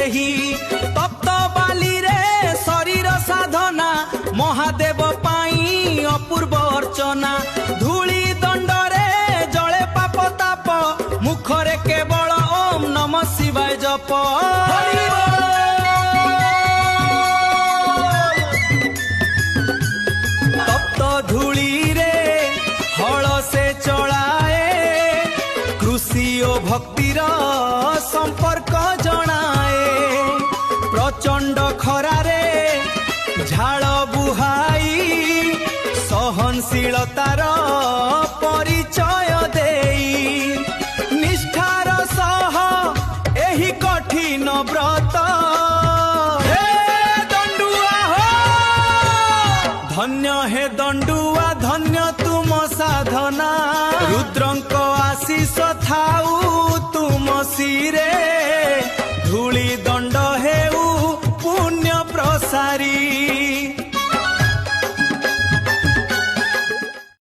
ସେହି ତପ୍ତ ବାଲିରେ ଶରୀର ସାଧନା ମହାଦେବ ପାଇଁ ଅପୂର୍ବ ଅର୍ଚ୍ଚନା ଧୂଳି ଦଣ୍ଡରେ ଜଳେ ପାପ ତାପ ମୁଖରେ କେବଳ ଓମ୍ ନମ ଶିବାୟ ଜପ ତପ୍ତ ଧୂଳିରେ ହଳ ସେ ଚଳାଏ କୃଷି ଓ ଭକ୍ତିର ସମ୍ପର୍କ ଜଣାଏ ପ୍ରଚଣ୍ଡ ଖରାରେ ଝାଳ ବୁହାଇ ସହନଶୀଳତାର ପରିଚୟ ଦେଇ ନିଷ୍ଠାର ସହ ଏହି କଠିନ ବ୍ରତ ଧନ୍ୟ ହେ ଦଣ୍ଡୁଆ ଧନ୍ୟ ତୁମ ସାଧନା ରୁଦ୍ରଙ୍କ ଆଶିଷ ଥାଉ ତୁମ ଶିରେ ଧୂଳି ଦଣ୍ଡ ହେଉ ପୁଣ୍ୟ ପ୍ରସାରୀ।